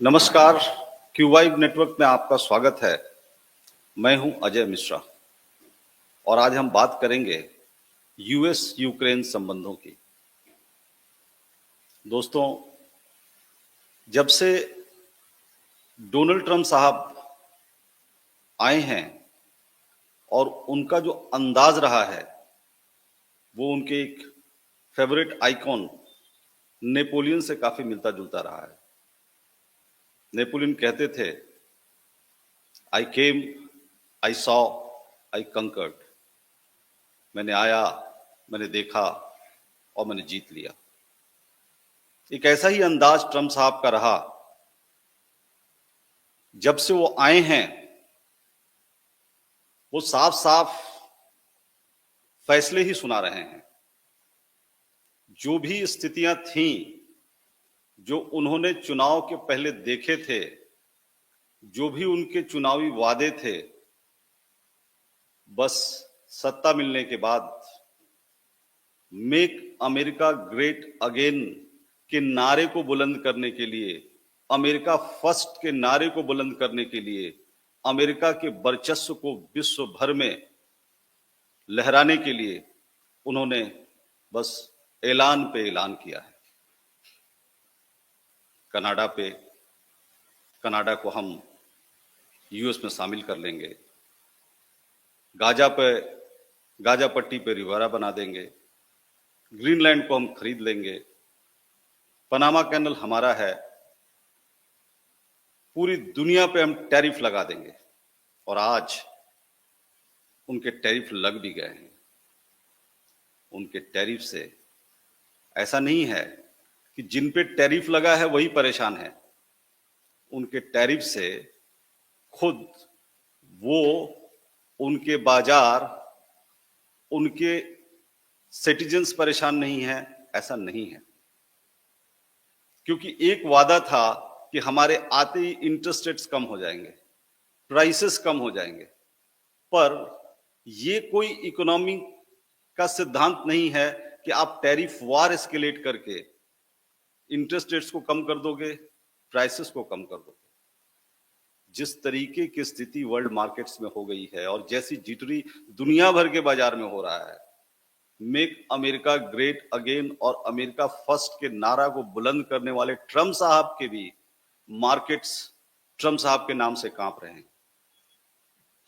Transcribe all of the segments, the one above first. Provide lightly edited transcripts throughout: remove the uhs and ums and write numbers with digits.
नमस्कार, क्यूवाइब नेटवर्क में आपका स्वागत है। मैं हूं अजय मिश्रा और आज हम बात करेंगे यूएस यूक्रेन संबंधों की। दोस्तों, जब से डोनाल्ड ट्रंप साहब आए हैं और उनका जो अंदाज रहा है वो उनके एक फेवरेट आइकॉन नेपोलियन से काफी मिलता जुलता रहा है। नेपोलियन कहते थे, आई केम, आई सॉ, आई कंकर्ड। मैंने आया, मैंने देखा और मैंने जीत लिया। एक ऐसा ही अंदाज ट्रंप साहब का रहा। जब से वो आए हैं वो साफ साफ फैसले ही सुना रहे हैं। जो भी स्थितियां थीं जो उन्होंने चुनाव के पहले देखे थे, जो भी उनके चुनावी वादे थे, बस सत्ता मिलने के बाद मेक अमेरिका ग्रेट अगेन के नारे को बुलंद करने के लिए, अमेरिका फर्स्ट के नारे को बुलंद करने के लिए, अमेरिका के वर्चस्व को विश्व भर में लहराने के लिए उन्होंने बस ऐलान पे ऐलान किया है। कनाडा को हम यूएस में शामिल कर लेंगे। गाजा पट्टी पे रिवारा बना देंगे। ग्रीनलैंड को हम खरीद लेंगे। पनामा कैनल हमारा है। पूरी दुनिया पे हम टैरिफ लगा देंगे। और आज उनके टैरिफ लग भी गए हैं। उनके टैरिफ से ऐसा नहीं है कि जिन पे टैरिफ लगा है वही परेशान है। उनके टैरिफ से खुद वो, उनके बाजार, उनके सिटीजन्स परेशान नहीं है, ऐसा नहीं है। क्योंकि एक वादा था कि हमारे आते ही इंटरेस्ट रेट्स कम हो जाएंगे, प्राइसेस कम हो जाएंगे। पर ये कोई इकोनॉमी का सिद्धांत नहीं है कि आप टैरिफ वार एस्केलेट करके इंटरेस्ट रेट्स को कम कर दोगे, प्राइसेस को कम कर दोगे। जिस तरीके की स्थिति वर्ल्ड मार्केट्स में हो गई है और जैसी जिटरी दुनिया भर के बाजार में हो रहा है, मेक अमेरिका ग्रेट अगेन और अमेरिका फर्स्ट के नारा को बुलंद करने वाले ट्रंप साहब के भी मार्केट्स ट्रंप साहब के नाम से कांप रहे हैं।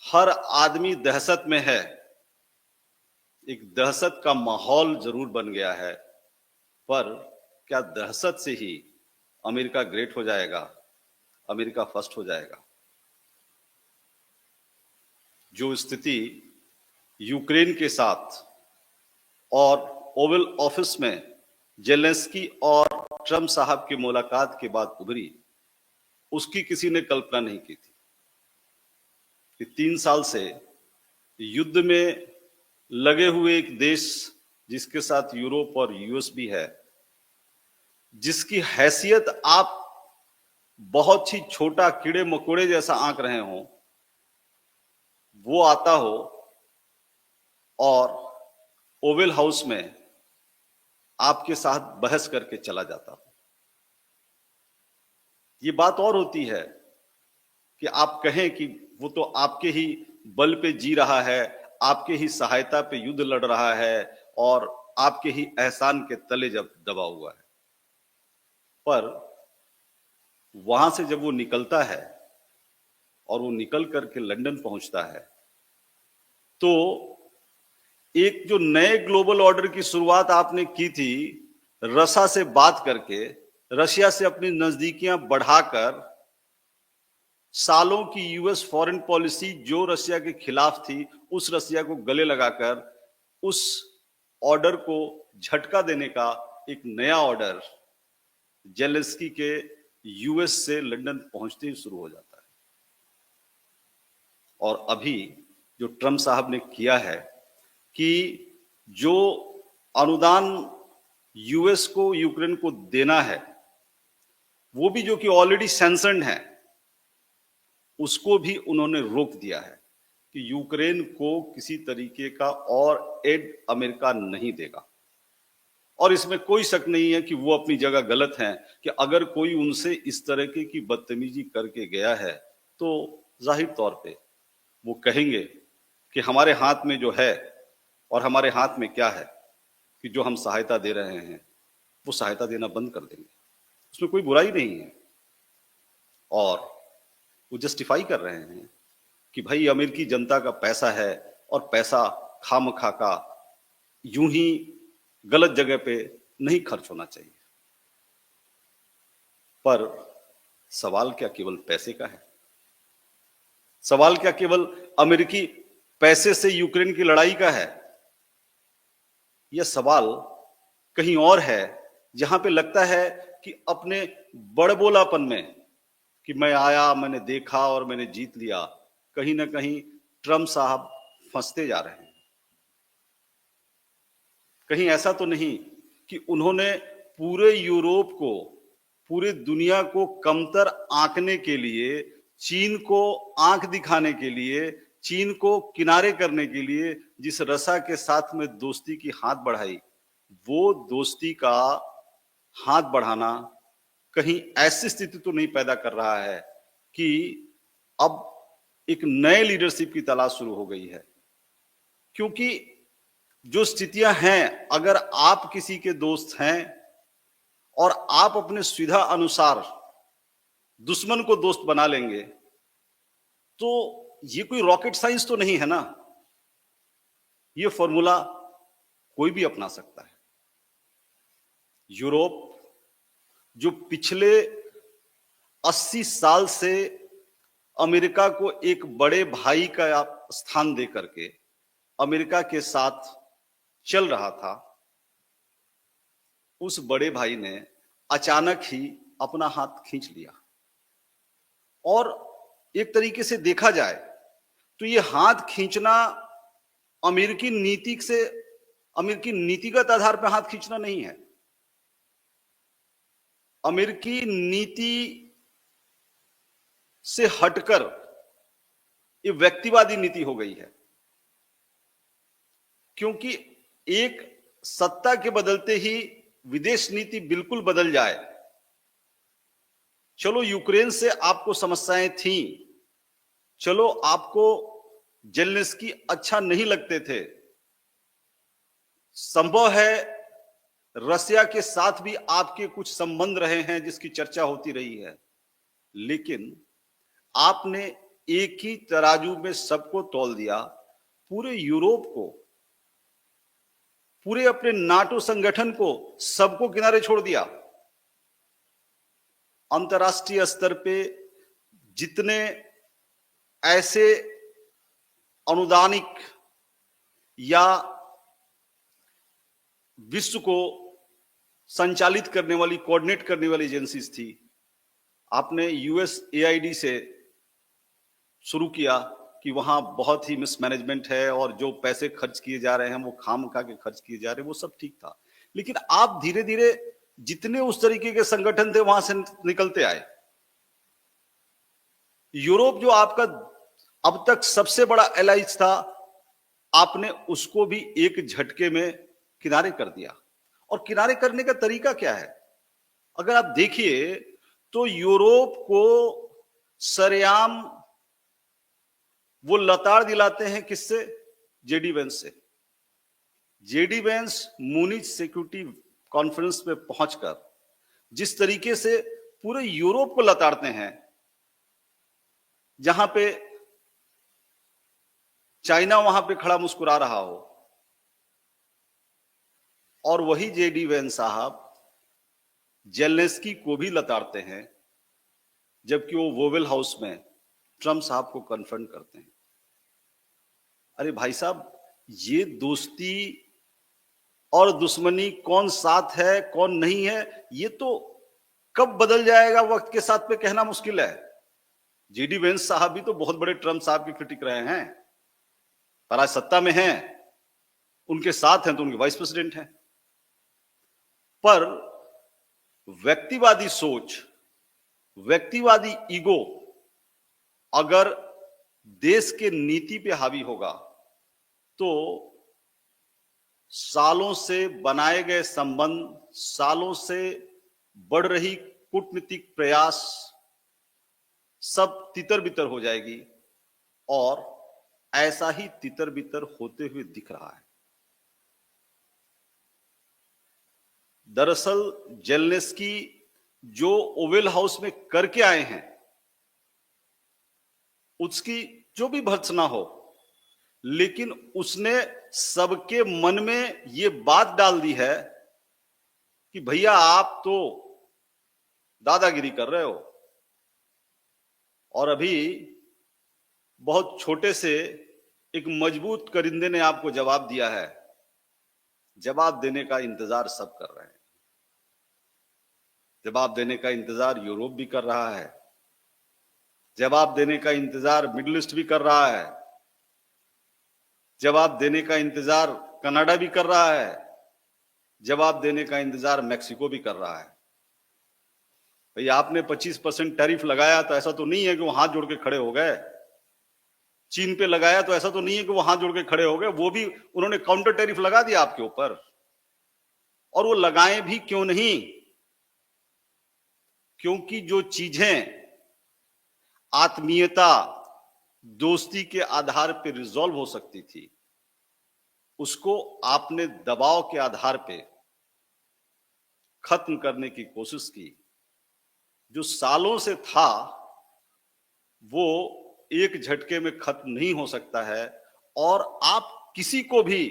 हर आदमी दहशत में है। एक दहशत का माहौल जरूर बन गया है, पर क्या दहशत से ही अमेरिका ग्रेट हो जाएगा, अमेरिका फर्स्ट हो जाएगा? जो स्थिति यूक्रेन के साथ और ओवल ऑफिस में जेलेंस्की और ट्रंप साहब की मुलाकात के बाद उभरी, उसकी किसी ने कल्पना नहीं की थी कि 3 साल से युद्ध में लगे हुए एक देश जिसके साथ यूरोप और यूएस भी है, जिसकी हैसियत आप बहुत ही छोटा कीड़े मकोड़े जैसा आंक रहे हो, वो आता हो और ओवल हाउस में आपके साथ बहस करके चला जाता हो। ये बात और होती है कि आप कहें कि वो तो आपके ही बल पे जी रहा है, आपके ही सहायता पे युद्ध लड़ रहा है और आपके ही एहसान के तले जब दबा हुआ है। पर वहां से जब वो निकलता है और वो निकल करके लंदन पहुंचता है, तो एक जो नए ग्लोबल ऑर्डर की शुरुआत आपने की थी, रशिया से बात करके, रशिया से अपनी नजदीकियां बढ़ाकर, सालों की यूएस फॉरेन पॉलिसी जो रशिया के खिलाफ थी, उस रशिया को गले लगाकर उस ऑर्डर को झटका देने का एक नया ऑर्डर जेलेंस्की के यूएस से लंदन पहुंचते ही शुरू हो जाता है। और अभी जो ट्रंप साहब ने किया है कि जो अनुदान यूएस को यूक्रेन को देना है, वो भी जो कि ऑलरेडी सैंक्शन्ड है, उसको भी उन्होंने रोक दिया है कि यूक्रेन को किसी तरीके का और एड अमेरिका नहीं देगा। और इसमें कोई शक नहीं है कि वो अपनी जगह गलत हैं कि अगर कोई उनसे इस तरह की बदतमीजी करके गया है तो जाहिर तौर पे वो कहेंगे कि हमारे हाथ में जो है और हमारे हाथ में क्या है कि जो हम सहायता दे रहे हैं वो सहायता देना बंद कर देंगे। उसमें कोई बुराई नहीं है। और वो जस्टिफाई कर रहे हैं कि भाई अमेरिकी जनता का पैसा है और पैसा खामखा का यूं ही गलत जगह पे नहीं खर्च होना चाहिए। पर सवाल क्या केवल पैसे का है? सवाल क्या केवल अमेरिकी पैसे से यूक्रेन की लड़ाई का है? यह सवाल कहीं और है, जहां पे लगता है कि अपने बड़बोलापन में कि मैं आया, मैंने देखा और मैंने जीत लिया, कहीं ना कहीं ट्रम्प साहब फंसते जा रहे हैं। कहीं ऐसा तो नहीं कि उन्होंने पूरे यूरोप को, पूरे दुनिया को कमतर आंकने के लिए, चीन को आंख दिखाने के लिए, चीन को किनारे करने के लिए जिस रसा के साथ में दोस्ती की हाथ बढ़ाई, वो दोस्ती का हाथ बढ़ाना कहीं ऐसी स्थिति तो नहीं पैदा कर रहा है कि अब एक नए लीडरशिप की तलाश शुरू हो गई है? क्योंकि जो स्थितियां हैं, अगर आप किसी के दोस्त हैं और आप अपने सुविधा अनुसार दुश्मन को दोस्त बना लेंगे तो ये कोई रॉकेट साइंस तो नहीं है ना। ये फॉर्मूला कोई भी अपना सकता है। यूरोप जो पिछले 80 साल से अमेरिका को एक बड़े भाई का स्थान दे करके अमेरिका के साथ चल रहा था, उस बड़े भाई ने अचानक ही अपना हाथ खींच लिया। और एक तरीके से देखा जाए तो ये हाथ खींचना अमेरिकी नीतिगत आधार पर हाथ खींचना नहीं है। अमेरिकी नीति से हटकर ये व्यक्तिवादी नीति हो गई है। क्योंकि एक सत्ता के बदलते ही विदेश नीति बिल्कुल बदल जाए। चलो यूक्रेन से आपको समस्याएं थीं, चलो आपको जेलेंस्की अच्छा नहीं लगते थे, संभव है रसिया के साथ भी आपके कुछ संबंध रहे हैं जिसकी चर्चा होती रही है, लेकिन आपने एक ही तराजू में सबको तौल दिया। पूरे यूरोप को, पूरे अपने नाटो संगठन को, सबको किनारे छोड़ दिया। अंतर्राष्ट्रीय स्तर पे जितने ऐसे अनुदानिक या विश्व को संचालित करने वाली, कोऑर्डिनेट करने वाली एजेंसीज थी, आपने यूएसएआईडी से शुरू किया कि वहां बहुत ही मिसमैनेजमेंट है और जो पैसे खर्च किए जा रहे हैं वो खामखा के खर्च किए जा रहे हैं, वो सब ठीक था। लेकिन आप धीरे धीरे जितने उस तरीके के संगठन थे वहां से निकलते आए। यूरोप जो आपका अब तक सबसे बड़ा एलाइज था, आपने उसको भी एक झटके में किनारे कर दिया। और किनारे करने का तरीका क्या है? अगर आप देखिए तो यूरोप को सरेआम वो लताड़ दिलाते हैं किससे? जेडी वेंस से। JD Vance Munich security conference में पहुंचकर जिस तरीके से पूरे यूरोप को लताड़ते हैं, जहां पे चाइना वहां पे खड़ा मुस्कुरा रहा हो, और वही जेडी वेंस साहब जेलेंस्की को भी लताड़ते हैं जबकि वो वोवेल हाउस में ट्रम्प साहब को कन्फ्रंट करते हैं। अरे भाई साहब, ये दोस्ती और दुश्मनी कौन साथ है कौन नहीं है, ये तो कब बदल जाएगा वक्त के साथ पे कहना मुश्किल है। जेडी वेंस साहब भी तो बहुत बड़े ट्रम्प साहब के क्रिटिक रहे हैं, पर आज सत्ता में हैं, उनके साथ हैं तो उनके वाइस प्रेसिडेंट हैं। पर व्यक्तिवादी सोच, व्यक्तिवादी ईगो अगर देश के नीति पे हावी होगा तो सालों से बनाए गए संबंध, सालों से बढ़ रही कूटनीतिक प्रयास सब तितर बितर हो जाएगी और ऐसा ही तितर बितर होते हुए दिख रहा है। दरअसल जेलेंस्की जो ओवेल हाउस में करके आए हैं उसकी जो भी भर्त्सना हो, लेकिन उसने सबके मन में ये बात डाल दी है कि भैया आप तो दादागिरी कर रहे हो और अभी बहुत छोटे से एक मजबूत करिंदे ने आपको जवाब दिया है। जवाब देने का इंतजार सब कर रहे हैं। जवाब देने का इंतजार यूरोप भी कर रहा है, जवाब देने का इंतजार मिडिल ईस्ट भी कर रहा है, जवाब देने का इंतजार कनाडा भी कर रहा है, जवाब देने का इंतजार मैक्सिको भी कर रहा है। भाई आपने 25% टैरिफ लगाया तो ऐसा तो नहीं है कि वो हाथ जोड़ के खड़े हो गए। चीन पे लगाया तो ऐसा तो नहीं है कि वो हाथ जोड़ के खड़े हो गए, वो भी उन्होंने काउंटर टैरिफ लगा दिया आपके ऊपर। और वो लगाए भी क्यों नहीं? क्योंकि जो चीजें आत्मीयता, दोस्ती के आधार पर रिजॉल्व हो सकती थी, उसको आपने दबाव के आधार पे खत्म करने की कोशिश की। जो सालों से था वो एक झटके में खत्म नहीं हो सकता है। और आप किसी को भी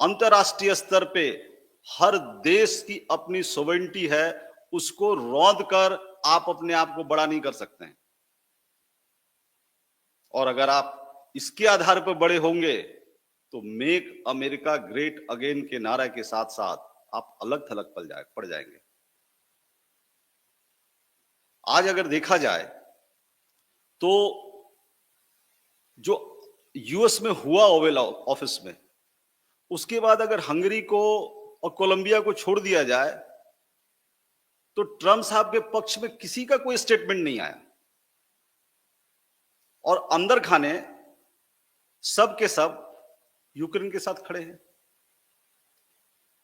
अंतरराष्ट्रीय स्तर पे, हर देश की अपनी सोवेरेनिटी है, उसको रौंद कर आप अपने आप को बड़ा नहीं कर सकते हैं। और अगर आप इसके आधार पर बड़े होंगे तो मेक अमेरिका ग्रेट अगेन के नारा के साथ साथ आप अलग थलग पड़ जाएंगे। आज अगर देखा जाए तो जो यूएस में हुआ ओवल ऑफिस में, उसके बाद अगर हंगरी को और कोलंबिया को छोड़ दिया जाए तो ट्रंप साहब के पक्ष में किसी का कोई स्टेटमेंट नहीं आया। और अंदर खाने सब के सब यूक्रेन के साथ खड़े हैं।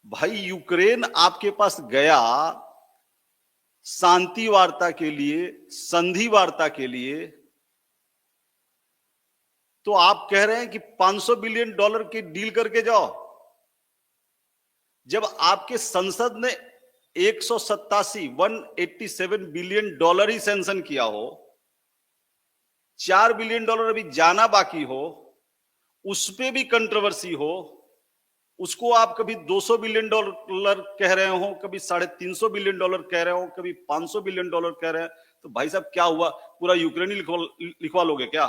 भाई यूक्रेन आपके पास गया शांति वार्ता के लिए, संधि वार्ता के लिए, तो आप कह रहे हैं कि $500 बिलियन की डील करके जाओ। जब आपके संसद ने 187 बिलियन ही सैंक्शन किया हो, $4 बिलियन अभी जाना बाकी हो, उस पे भी कंट्रोवर्सी हो, उसको आप कभी $200 बिलियन कह रहे हो, कभी $350 बिलियन कह रहे हो, कभी $500 बिलियन कह रहे हैं, तो भाई साहब क्या हुआ? पूरा यूक्रेन ही लिखवा लोगे क्या?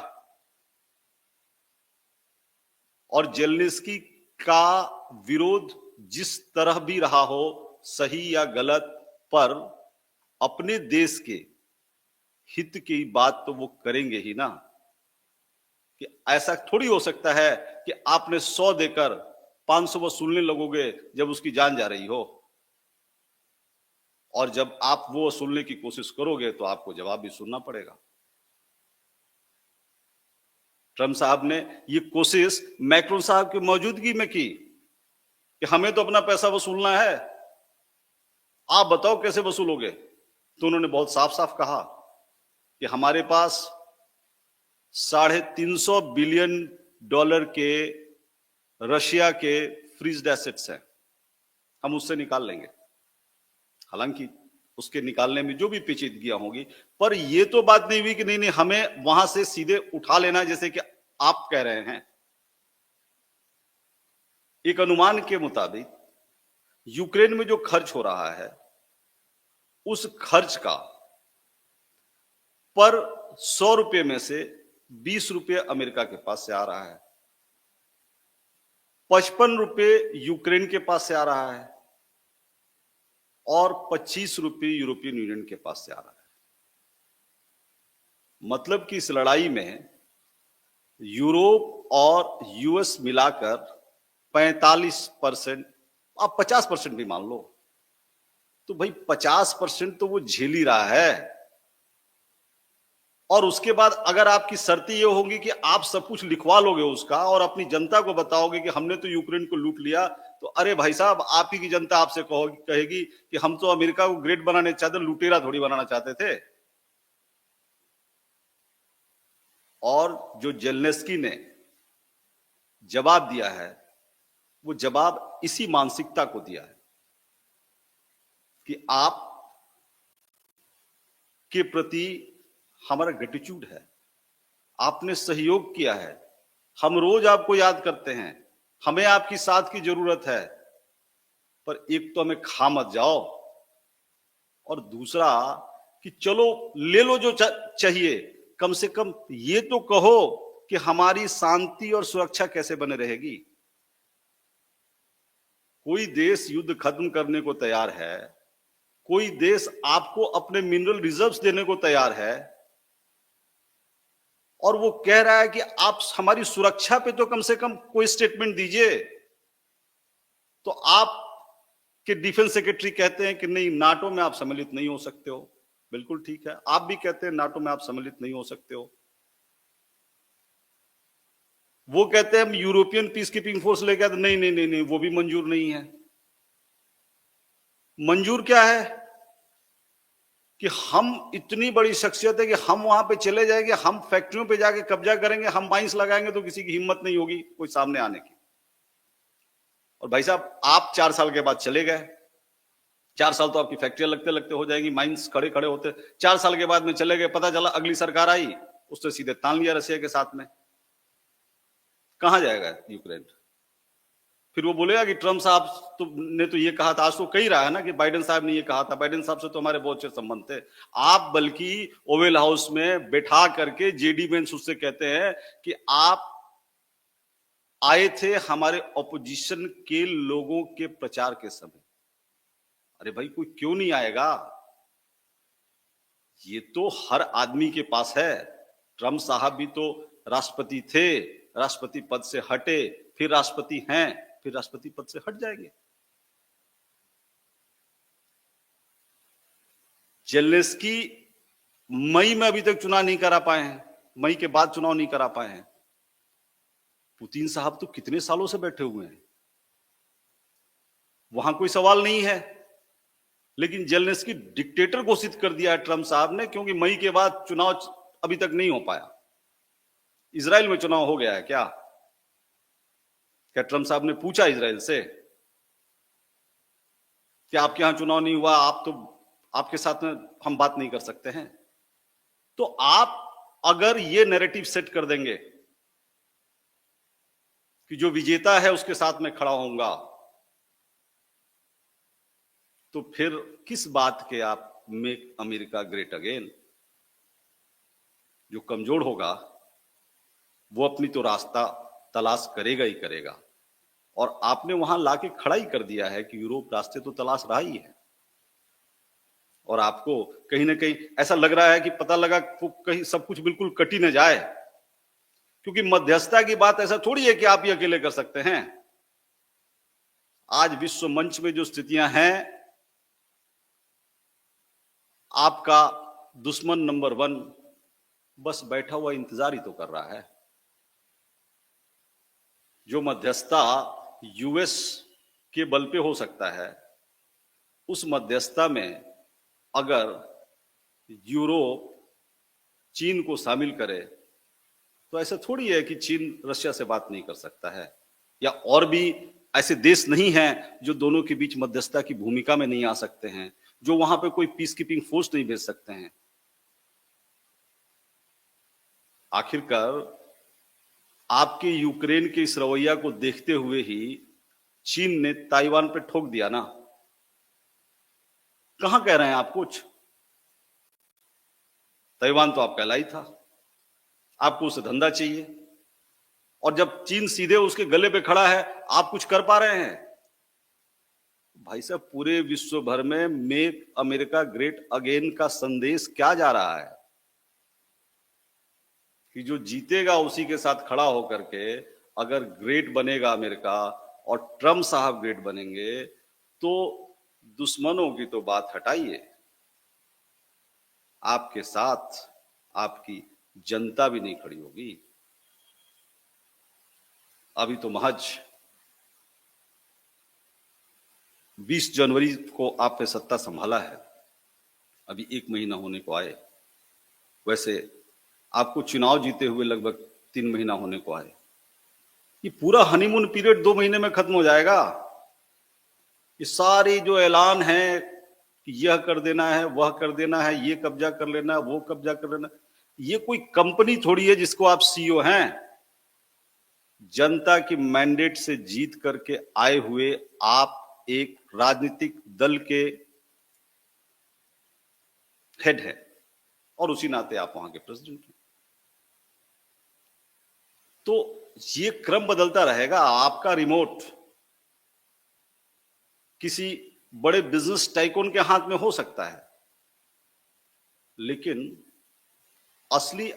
और जेलेंस्की का विरोध जिस तरह भी रहा हो, सही या गलत, पर अपने देश के हित की बात तो वो करेंगे ही ना। कि ऐसा थोड़ी हो सकता है कि आपने 100 देकर 500 वसूलने लगोगे जब उसकी जान जा रही हो। और जब आप वो वसूलने की कोशिश करोगे तो आपको जवाब भी सुनना पड़ेगा। ट्रंप साहब ने ये कोशिश मैक्रोन साहब की मौजूदगी में की कि हमें तो अपना पैसा वसूलना है, आप बताओ कैसे वसूलोगे? तो उन्होंने बहुत साफ साफ कहा कि हमारे पास $350 बिलियन के रशिया के फ्रीज्ड एसेट्स हैं, हम उससे निकाल लेंगे। हालांकि उसके निकालने में जो भी पेचीदगियां होगी, पर यह तो बात नहीं हुई कि नहीं हमें वहां से सीधे उठा लेना, जैसे कि आप कह रहे हैं। एक अनुमान के मुताबिक यूक्रेन में जो खर्च हो रहा है, उस खर्च का पर $100 में से $20 अमेरिका के पास से आ रहा है, $55 यूक्रेन के पास से आ रहा है और $25 यूरोपियन यूनियन के पास से आ रहा है। मतलब कि इस लड़ाई में यूरोप और यूएस मिलाकर 45%, आप 50% भी मान लो, तो भाई 50% तो वो झेल ही रहा है। और उसके बाद अगर आपकी शर्तें ये होंगी कि आप सब कुछ लिखवा लोगे उसका और अपनी जनता को बताओगे कि हमने तो यूक्रेन को लूट लिया, तो अरे भाई साहब, आप ही की जनता आपसे कहेगी कि हम तो अमेरिका को ग्रेट बनाने चाहते, लुटेरा थोड़ी बनाना चाहते थे। और जो जेलेंस्की ने जवाब दिया है, वो जवाब इसी मानसिकता को दिया है कि आप के प्रति हमारा ग्रेटिट्यूड है, आपने सहयोग किया है, हम रोज आपको याद करते हैं, हमें आपकी साथ की जरूरत है, पर एक तो हमें खा मत जाओ, और दूसरा कि चलो ले लो जो चाहिए, कम से कम ये तो कहो कि हमारी शांति और सुरक्षा कैसे बने रहेगी। कोई देश युद्ध खत्म करने को तैयार है, कोई देश आपको अपने मिनरल रिजर्व्स देने को तैयार है, और वो कह रहा है कि आप हमारी सुरक्षा पे तो कम से कम कोई स्टेटमेंट दीजिए। तो आप के डिफेंस सेक्रेटरी कहते हैं कि नहीं, नाटो में आप सम्मिलित नहीं हो सकते हो। बिल्कुल ठीक है, आप भी कहते हैं नाटो में आप सम्मिलित नहीं हो सकते हो। वो कहते हैं हम यूरोपियन पीस कीपिंग फोर्स लेके आते, नहीं नहीं नहीं नहीं, वो भी मंजूर नहीं है। मंजूर क्या है कि हम इतनी बड़ी शख्सियत है कि हम वहां पे चले जाएंगे, हम फैक्ट्रियों पे जाके कब्जा करेंगे, हम माइंस लगाएंगे तो किसी की हिम्मत नहीं होगी कोई सामने आने की। और भाई साहब, आप 4 साल के बाद चले गए, 4 साल तो आपकी फैक्ट्रियां लगते लगते हो जाएंगी, माइंस खड़े खड़े होते, 4 साल के बाद में चले गए, पता चला अगली सरकार आई, उसने सीधे तान लिया रशिया के साथ में। कहां जाएगा यूक्रेन? फिर वो बोलेगा कि ट्रम्प साहब ने तो ये कहा था, आज तो कही रहा है ना कि बाइडेन साहब ने ये कहा था, बाइडेन साहब से तो हमारे बहुत अच्छे संबंध थे। आप बल्कि ओवेल हाउस में बैठा करके जेडी वेंस उससे कहते हैं कि आप आए थे हमारे ऑपोजिशन के लोगों के प्रचार के समय। अरे भाई, कोई क्यों नहीं आएगा? ये तो हर आदमी के पास है। ट्रम्प साहब भी तो राष्ट्रपति थे, राष्ट्रपति पद से हटे, फिर राष्ट्रपति हैं, फिर राष्ट्रपति पद से हट जाएंगे। जेलेंस्की मई में अभी तक चुनाव नहीं करा पाए हैं, मई के बाद चुनाव नहीं करा पाए हैं। पुतिन साहब तो कितने सालों से बैठे हुए हैं, वहां कोई सवाल नहीं है, लेकिन जेलेंस्की डिक्टेटर घोषित कर दिया है ट्रम्प साहब ने, क्योंकि मई के बाद चुनाव अभी तक नहीं हो पाया। इजराइल में चुनाव हो गया है क्या? क्या ट्रम्प साहब ने पूछा इजराइल से कि आपके यहां चुनाव नहीं हुआ, आप तो आपके साथ में हम बात नहीं कर सकते हैं? तो आप अगर ये नैरेटिव सेट कर देंगे कि जो विजेता है उसके साथ में खड़ा होऊंगा, तो फिर किस बात के आप मेक अमेरिका ग्रेट अगेन? जो कमजोर होगा वो अपनी तो रास्ता तलाश करेगा ही करेगा, और आपने वहां लाके खड़ा ही कर दिया है कि यूरोप रास्ते तो तलाश रहा ही है। और आपको कहीं ना कहीं ऐसा लग रहा है कि पता लगा कहीं सब कुछ बिल्कुल कटी न जाए, क्योंकि मध्यस्थता की बात ऐसा थोड़ी है कि आप ही अकेले कर सकते हैं। आज विश्व मंच में जो स्थितियां हैं, आपका दुश्मन नंबर 1 बस बैठा हुआ इंतजार ही तो कर रहा है। जो मध्यस्थता यूएस के बल पे हो सकता है, उस मध्यस्थता में अगर यूरोप चीन को शामिल करे, तो ऐसा थोड़ी है कि चीन रशिया से बात नहीं कर सकता है, या और भी ऐसे देश नहीं हैं जो दोनों के बीच मध्यस्थता की भूमिका में नहीं आ सकते हैं, जो वहां पे कोई पीस कीपिंग फोर्स नहीं भेज सकते हैं। आखिरकार आपके यूक्रेन के इस रवैया को देखते हुए ही चीन ने ताइवान पे ठोक दिया ना। कहां कह रहे हैं आप कुछ? ताइवान तो आपका लाई था, आपको उसे धंधा चाहिए, और जब चीन सीधे उसके गले पे खड़ा है, आप कुछ कर पा रहे हैं? भाई साहब, पूरे विश्व भर में मेक अमेरिका ग्रेट अगेन का संदेश क्या जा रहा है कि जो जीतेगा उसी के साथ खड़ा होकर के अगर ग्रेट बनेगा अमेरिका और ट्रम्प साहब ग्रेट बनेंगे, तो दुश्मनों की तो बात हटाइए, आपके साथ आपकी जनता भी नहीं खड़ी होगी। अभी तो महज 20 जनवरी को आपने सत्ता संभाला है, अभी 1 महीना होने को आए। वैसे आपको चुनाव जीते हुए लगभग 3 महीना होने को आए। ये पूरा हनीमून पीरियड 2 महीने में खत्म हो जाएगा। ये सारे जो ऐलान है कि यह कर देना है, वह कर देना है, ये कब्जा कर लेना है, वो कब्जा कर लेना, ये कोई कंपनी थोड़ी है जिसको आप सीईओ हैं। जनता की मैंडेट से जीत करके आए हुए आप एक राजनीतिक दल के हेड है और उसी नाते आप वहां के प्रेसिडेंट हैं। तो ये क्रम बदलता रहेगा। आपका रिमोट किसी बड़े बिजनेस टाइकून के हाथ में हो सकता है, लेकिन असली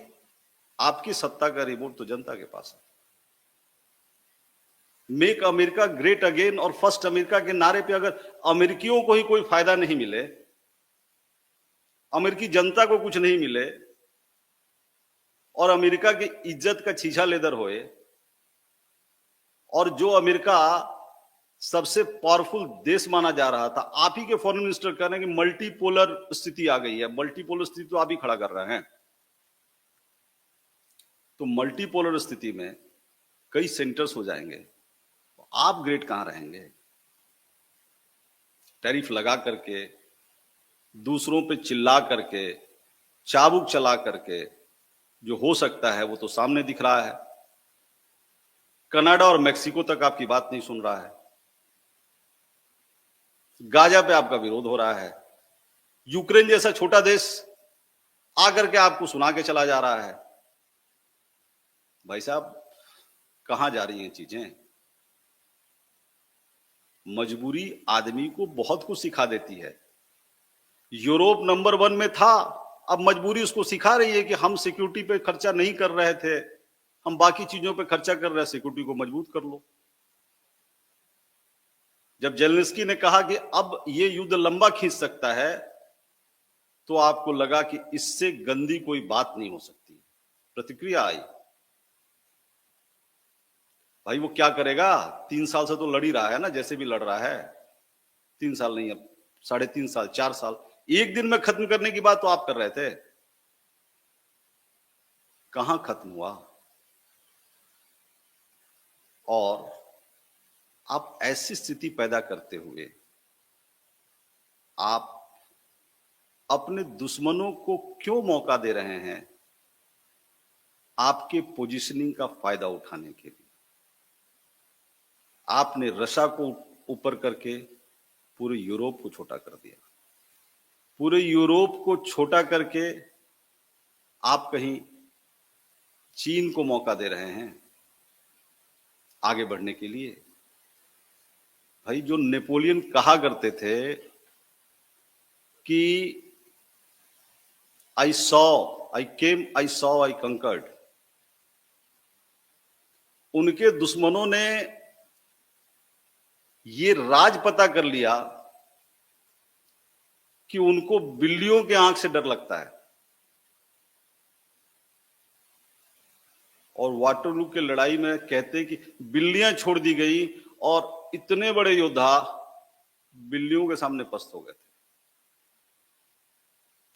आपकी सत्ता का रिमोट तो जनता के पास है। मेक अमेरिका ग्रेट अगेन और फर्स्ट अमेरिका के नारे पे अगर अमेरिकियों को ही कोई फायदा नहीं मिले, अमेरिकी जनता को कुछ नहीं मिले और अमेरिका की इज्जत का छीछा लेदर होए, और जो अमेरिका सबसे पावरफुल देश माना जा रहा था, आप ही के फॉरेन मिनिस्टर कह रहे हैं कि मल्टीपोलर स्थिति आ गई है। मल्टीपोलर स्थिति तो आप ही खड़ा कर रहे हैं। तो मल्टीपोलर स्थिति में कई सेंटर्स हो जाएंगे, तो आप ग्रेट कहां रहेंगे? टैरिफ लगा करके, दूसरों पे चिल्ला करके, चाबुक चला करके जो हो सकता है वो तो सामने दिख रहा है। कनाडा और मेक्सिको तक आपकी बात नहीं सुन रहा है। गाजा पे आपका विरोध हो रहा है। यूक्रेन जैसा छोटा देश आकर के आपको सुना के चला जा रहा है। भाई साहब, कहां जा रही हैं चीजें? मजबूरी आदमी को बहुत कुछ सिखा देती है। यूरोप नंबर 1 में था, अब मजबूरी उसको सिखा रही है कि हम सिक्योरिटी पे खर्चा नहीं कर रहे थे, हम बाकी चीजों पे खर्चा कर रहे हैं, सिक्योरिटी को मजबूत कर लो। जब जेलेंस्की ने कहा कि अब ये युद्ध लंबा खींच सकता है, तो आपको लगा कि इससे गंदी कोई बात नहीं हो सकती। प्रतिक्रिया आई। भाई वो क्या करेगा? 3 साल से तो लड़ ही रहा है ना, जैसे भी लड़ रहा है। 3 साल नहीं, अब 3.5 साल, 4 साल। एक दिन में खत्म करने की बात तो आप कर रहे थे। कहां खत्म हुआ? और आप ऐसी स्थिति पैदा करते हुए आप अपने दुश्मनों को क्यों मौका दे रहे हैं आपके पोजीशनिंग का फायदा उठाने के लिए? आपने रशिया को ऊपर करके पूरे यूरोप को छोटा कर दिया। पूरे यूरोप को छोटा करके आप कहीं चीन को मौका दे रहे हैं आगे बढ़ने के लिए। भाई, जो नेपोलियन कहा करते थे कि आई केम, आई सॉ, आई कंकर्ड, उनके दुश्मनों ने ये राज पता कर लिया कि उनको बिल्लियों के आंख से डर लगता है। और वाटरलू के लड़ाई में कहते कि बिल्लियां छोड़ दी गई और इतने बड़े योद्धा बिल्लियों के सामने पस्त हो गए थे।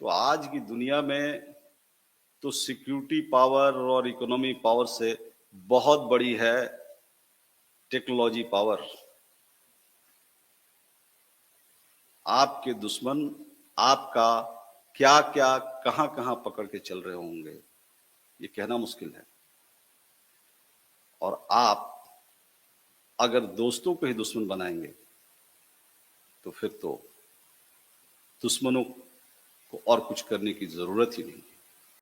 तो आज की दुनिया में तो सिक्योरिटी पावर और इकोनॉमी पावर से बहुत बड़ी है टेक्नोलॉजी पावर। आपके दुश्मन आपका क्या क्या कहां कहां पकड़ के चल रहे होंगे, ये कहना मुश्किल है। और आप अगर दोस्तों को ही दुश्मन बनाएंगे तो फिर तो दुश्मनों को और कुछ करने की जरूरत ही नहीं।